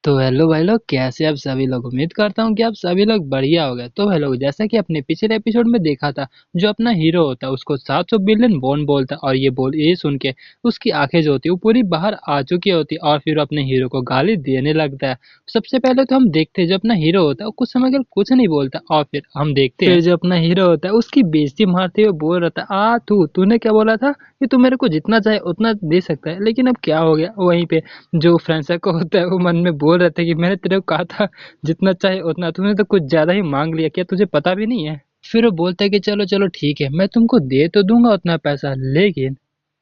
तो हेलो भाई लोग, कैसे आप सभी लोग। उम्मीद करता हूँ कि आप सभी लोग बढ़िया हो गए। तो हेलो, जैसा कि अपने पिछले एपिसोड में देखा था, जो अपना हीरो होता है उसको 700 बिलियन बॉन्ड बोलता है, और ये सुन के उसकी आंखें जो होती है वो पूरी बाहर आ चुकी होती है, और फिर वो अपने हीरो को गाली देने लगता है। सबसे पहले तो हम देखते हैं जो अपना हीरो होता है वो कुछ समय के लिए कुछ नहीं बोलता, और फिर हम देखते हैं फिर जो अपना हीरो होता है उसकी बेइज्जती मारते हुए बोल रहा था, तूने क्या बोला था कि तू मेरे को जितना चाहे उतना दे सकता है, लेकिन अब क्या हो गया। वहीं पे जो फ्रांसिस्को होता है वो मन में बोल रहे थे कि मैंने तेरे को कहा था जितना चाहे उतना, तूने तो कुछ ज्यादा ही मांग लिया, क्या तुझे पता भी नहीं है। फिर वो बोलता है कि चलो चलो ठीक है, मैं तुमको दे तो दूंगा उतना पैसा, लेकिन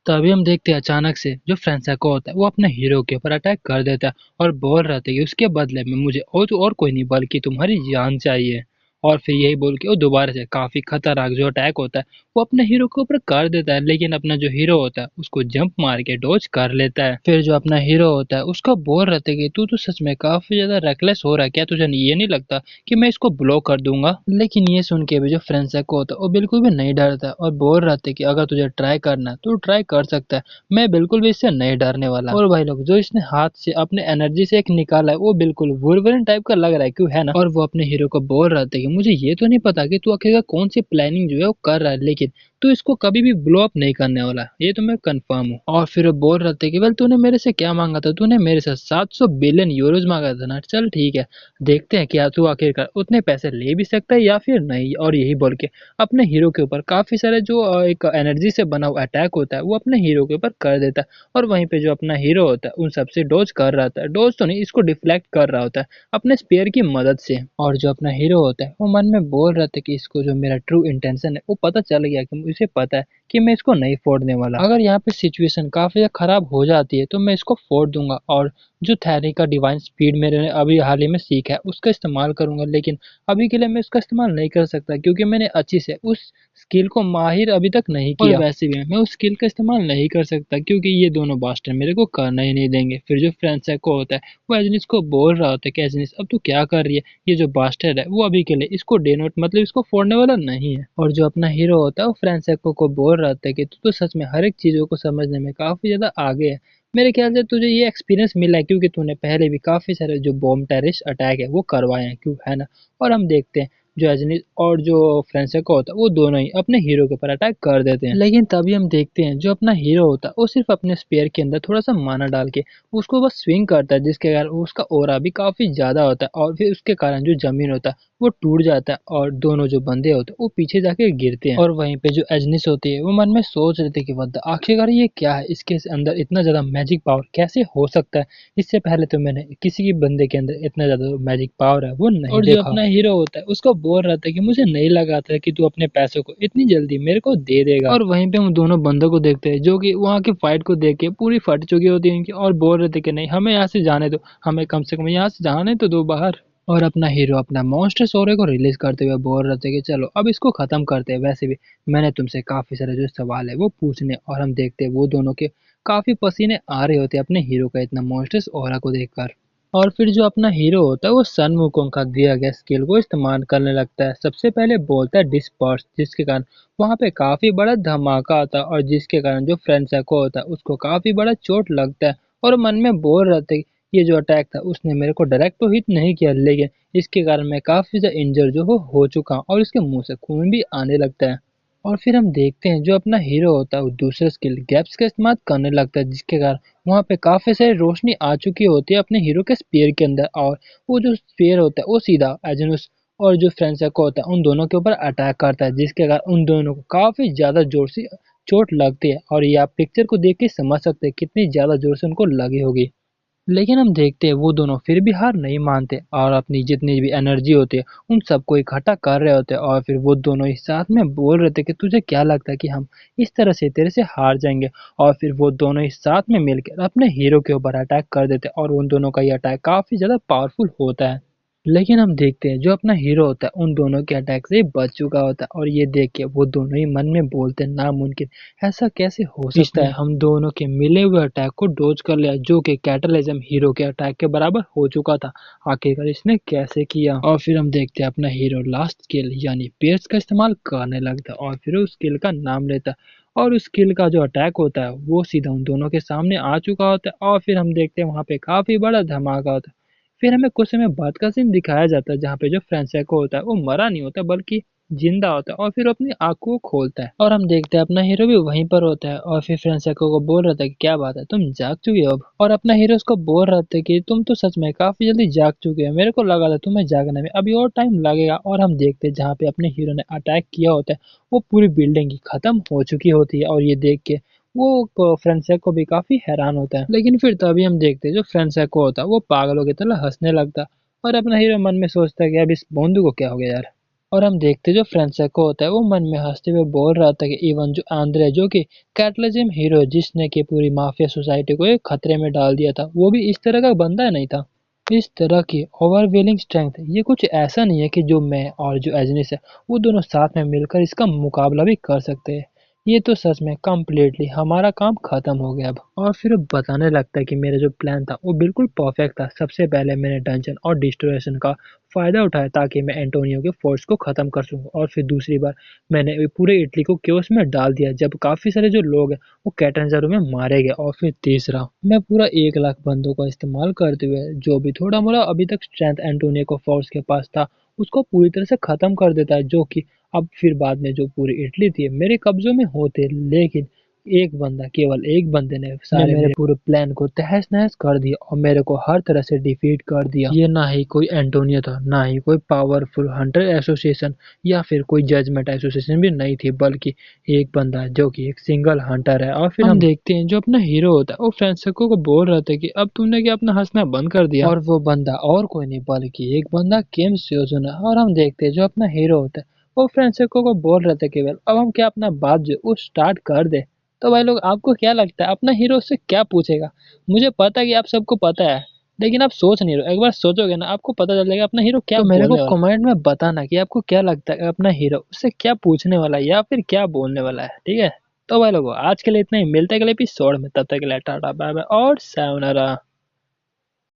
तभी हम देखते हैं अचानक से जो फ्रांसिस्को होता है वो अपने हीरो के ऊपर अटैक कर देता है, और बोल रहा था कि उसके बदले में मुझे और तो और कोई नहीं बल्कि तुम्हारी जान चाहिए। और फिर यही बोल के वो दोबारा से काफी खतरनाक जो अटैक होता है वो अपने हीरो के ऊपर कर देता है, लेकिन अपना जो हीरो होता है उसको जंप मार के डॉज कर लेता है। फिर जो अपना हीरो होता है उसको बोल रहे थे कि तू तो सच में काफी ज्यादा रेकलेस हो रहा है, क्या तुझे ये नहीं लगता कि मैं इसको ब्लॉक कर दूंगा। लेकिन ये सुन के भी जो फ्रांसिस्को होता है वो बिल्कुल भी नहीं डरता है, और बोल रहे थे कि अगर तुझे ट्राई करना है तो ट्राई कर सकता है, मैं बिल्कुल भी इससे नहीं डरने वाला। और भाई लोग, जो इसने हाथ से अपने एनर्जी से एक निकाला है वो बिल्कुल वुल्वरिन टाइप का लग रहा है, क्यों है ना। और वो अपने हीरो को बोल रहा था कि मुझे ये तो नहीं पता कि तू आखिरकार कौन सी प्लानिंग जो है वो कर रहा है, लेकिन तू इसको कभी भी ब्लो अप नहीं करने वाला, ये तो मैं कंफर्म हूँ। और फिर वो बोल रहे थे कि वेल तूने मेरे से क्या मांगा था, तूने मेरे से 700 बिलियन यूरोज मांगा था ना, चल ठीक है, देखते हैं क्या तू आखिरकार उतने पैसे ले भी सकता है या फिर नहीं। और यही बोल के अपने हीरो के ऊपर काफी सारे जो एक एनर्जी से बना हुआ अटैक होता है वो अपने हीरो के ऊपर कर देता है। और वहीं पे जो अपना हीरो होता है उन सबसे डोज कर रहा था, डोज तो नहीं, इसको डिफ्लेक्ट कर रहा होता है अपने स्पेयर की मदद से। और जो अपना हीरो होता है वो मन में बोल रहा था कि इसको जो मेरा ट्रू इंटेंशन है वो पता चल गया, कि मुझे पता है कि मैं इसको नहीं फोड़ने वाला। अगर यहाँ पे सिचुएशन काफी खराब हो जाती है तो मैं इसको फोड़ दूंगा, और जो थैरी का डिवाइन स्पीड मेरे अभी हाल ही में सीखा है उसका इस्तेमाल करूंगा, लेकिन अभी के लिए मैं इसका इस्तेमाल नहीं कर सकता क्योंकि मैंने अच्छी से उस स्किल को माहिर अभी तक नहीं किया, और वैसे भी मैं उस स्किल का इस्तेमाल नहीं कर सकता क्योंकि ये दोनों बास्टर मेरे को करना ही नहीं देंगे। फिर जो फ्रांसिस्को होता है वो एजनिस को बोल रहा होता है कि एजनिस अब तू क्या कर रही है, ये जो बास्टर है वो अभी के लिए इसको डेनोट मतलब इसको फोड़ने वाला नहीं है। और जो अपना हीरो होता है वो फ्रांसिस्को को बोल रहा था कि तू तो सच में हर एक चीजों को समझने में काफी ज्यादा आगे है, मेरे ख्याल से तुझे ये एक्सपीरियंस मिला है क्योंकि तूने पहले भी काफी सारे जो बॉम्ब टेररिस्ट अटैक है वो करवाए हैं, क्यों है ना। और हम देखते हैं जो एजनिस और जो फ्रांसिस्को होता है वो दोनों ही अपने हीरो के ऊपर अटैक कर देते हैं, लेकिन तभी हम देखते हैं जो अपना हीरो होता है वो सिर्फ अपने स्पेयर के अंदर थोड़ा सा माना डाल के उसको बस स्विंग करता है, जिसके कारण उसका ओरा भी काफी ज्यादा होता है, और फिर उसके कारण जो जमीन होता है वो टूट जाता है, और दोनों जो बंदे होते हैं वो पीछे जाके गिरते हैं। और वहीं पे जो एजनिस होती है वो मन में सोच रहे थे कि वद्दा आखिरकार ये क्या है, इसके अंदर इतना ज्यादा मैजिक पावर कैसे हो सकता है, इससे पहले तो मैंने किसी भी बंदे के अंदर इतना ज्यादा मैजिक पावर है वो नहीं और देखा। जो अपना हीरो होता है उसको बोल रहा था कि मुझे नहीं लगा था कि तू अपने पैसों को इतनी जल्दी मेरे को दे देगा। और वहीं पे हम दोनों बंदों को देखते हैं जो कि वहाँ की फाइट को देख के पूरी फट चुकी होती है इनकी, और बोल रहे थे कि नहीं, हमें यहाँ से जाने दो, हमें कम से कम यहाँ से जाने तो दो बाहर। और अपना हीरो अपना मॉन्स्टर सोरे को रिलीज करते हुए बोल रहे थे कि चलो अब इसको खत्म करते हैं, वैसे भी मैंने तुमसे काफी सारे जो सवाल है वो पूछने। और हम देखते हैं वो दोनों के काफी पसीने आ रहे होते हैं अपने हीरो का इतना मॉन्स्टर्स ऑरा को देखकर। और फिर जो अपना हीरो होता है वो सन वुकोंग का दिया गया स्किल को इस्तेमाल करने लगता है। सबसे पहले बोलता है डिस्पर्स, जिसके कारण वहां पे काफी बड़ा धमाका आता है, और जिसके कारण जो फ्रेंड्सको होता है उसको काफी बड़ा चोट लगता है। और मन में बोल रहे थे ये जो अटैक था उसने मेरे को डायरेक्ट तो हिट नहीं किया, लेकिन इसके कारण मैं काफी ज्यादा इंजर जो हो चुका हूँ, और इसके मुंह से खून भी आने लगता है। और फिर हम देखते हैं जो अपना हीरो होता है वो दूसरे स्किल गैप्स का इस्तेमाल करने लगता है, जिसके कारण वहाँ पे काफी सारी रोशनी आ चुकी होती है अपने हीरो के स्पेयर के अंदर, और वो जो स्पेयर होता है वो सीधा एजेनोस और जो फ्रेंसिस्को होता है उन दोनों के ऊपर अटैक करता है, जिसके कारण उन दोनों को काफी ज्यादा जोर से चोट लगती है। और ये आप पिक्चर को देख के समझ सकते हैं कितनी ज्यादा जोर से उनको लगी होगी। लेकिन हम देखते हैं वो दोनों फिर भी हार नहीं मानते, और अपनी जितनी भी एनर्जी होती है उन सबको इकट्ठा कर रहे होते हैं, और फिर वो दोनों ही साथ में बोल रहे थे कि तुझे क्या लगता है कि हम इस तरह से तेरे से हार जाएंगे। और फिर वो दोनों ही साथ में मिलकर अपने हीरो के ऊपर अटैक कर देते हैं, और उन दोनों का ये अटैक काफी ज्यादा पावरफुल होता है। लेकिन हम देखते हैं जो अपना हीरो होता है उन दोनों के अटैक से बच चुका होता है, और ये देख के वो दोनों ही मन में बोलते हैं नामुमकिन, ऐसा कैसे हो सकता है। हम दोनों के मिले हुए अटैक को डोज कर लिया, जो कि कैटलिज्म हीरो के अटैक के बराबर हो चुका था। आखिरकार इसने कैसे किया। और फिर हम देखते हैं अपना हीरो लास्ट स्किल यानी पेयर्स का इस्तेमाल करने लगता है, और फिर उस स्किल का नाम लेता है, और उस स्किल का जो अटैक होता है वो सीधा उन दोनों के सामने आ चुका होता है। और फिर हम देखते हैं वहां पे काफी बड़ा धमाका होता है। फिर हमें कुछ समय बाद का सीन दिखाया जाता है जहाँ पे जो फ्रांसेस्को होता है वो मरा नहीं होता बल्कि जिंदा होता है और फिर वो अपनी आंखों को खोलता है और हम देखते हैं अपना हीरो भी वहीं पर होता है और फिर फ्रांसेस्को को बोल रहा था कि क्या बात है तुम जाग चुके हो अब। और अपना हीरो उसको बोल रहा था कि तुम तो सच में काफी जल्दी जाग चुके हो, मेरे को लगा था तुम्हें जागने में अभी और टाइम लगेगा। और हम देखते हैं जहाँ पे अपने हीरो ने अटैक किया होता है वो पूरी बिल्डिंग ही खत्म हो चुकी होती है और ये देख के वो फ्रांसेस्को भी काफी हैरान होता है। लेकिन फिर तभी हम देखते हैं जो फ्रांसेस्को होता है वो पागलों की तरह हंसने लगता है और अपना हीरो मन में सोचता है कि अब इस बोंदू को क्या हो गया यार। और हम देखते जो फ्रांसेस्को होता है वो मन में हंसते हुए बोल रहा था कि इवन जो आंद्रे जो कि कैटलिज्म हीरो जिसने कि पूरी माफिया सोसाइटी को एक खतरे में डाल दिया था वो भी इस तरह का बंदा नहीं था। इस तरह की ओवरवेलिंग स्ट्रेंथ ये कुछ ऐसा नहीं है कि जो मैं और जो एजनिस है वो दोनों साथ में मिलकर इसका मुकाबला भी कर सकते हैं। ये तो सच में कम्प्लीटली हमारा काम खत्म हो गया अब। और फिर वो बताने लगता है कि मेरा जो प्लान था वो बिल्कुल परफेक्ट था। सबसे पहले मैंने डंजन और डिस्ट्रॉयशन का फायदा उठाया ताकि मैं एंटोनियो के फोर्स को खत्म कर सकूं और फिर दूसरी बार मैंने पूरे इटली को केओस में डाल दिया जब काफी सारे जो लोग हैं वो कैटेंजरो में मारे गए। और फिर तीसरा मैं पूरा 1 लाख बंदों का इस्तेमाल करते हुए जो भी थोड़ा मोड़ा अभी तक स्ट्रेंथ एंटोनियो को फोर्स के पास था उसको पूरी तरह से खत्म कर देता है जो कि अब फिर बाद में जो पूरी इटली थी मेरे कब्जों में होते। लेकिन एक बंदा केवल एक बंदे ने सारे मेरे पूरे प्लान को तहस नहस कर दिया और मेरे को हर तरह से डिफीट कर दिया। ये ना ही कोई एंटोनियो था ना ही कोई पावरफुल हंटर एसोसिएशन या फिर कोई जजमेंट एसोसिएशन भी नहीं थी बल्कि एक बंदा जो कि एक सिंगल हंटर है। और फिर हम देखते हैं जो अपना हीरो होता है वो फ्रांसेस्को को बोल रहा था कि अब तुमने क्या अपना हंसना बंद कर दिया। और वो बंदा और कोई नहीं बल्कि एक बंदा केम स्योजन है। और हम देखते हैं जो अपना हीरो होता है वो फ्रांसेस्को को बोल रहे थे केवल अब हम क्या अपना बात जो वो स्टार्ट कर दे। तो भाई लोग आपको क्या लगता है अपना हीरो उससे क्या पूछेगा? मुझे पता है कि आप सबको पता है लेकिन आप सोच नहीं रहे, एक बार सोचोगे ना आपको पता चल जाएगा अपना हीरो क्या तो मेरे को बोलने वाला है। कमेंट में बताना कि आपको क्या लगता है अपना हीरो उससे क्या पूछने वाला है या फिर क्या बोलने वाला है, ठीक है? तो भाई लोगों आज के लिए इतना ही, मिलते हैं अगले एपिसोड में, तब तक के लिए टाटा बाय बाय और सायोनारा।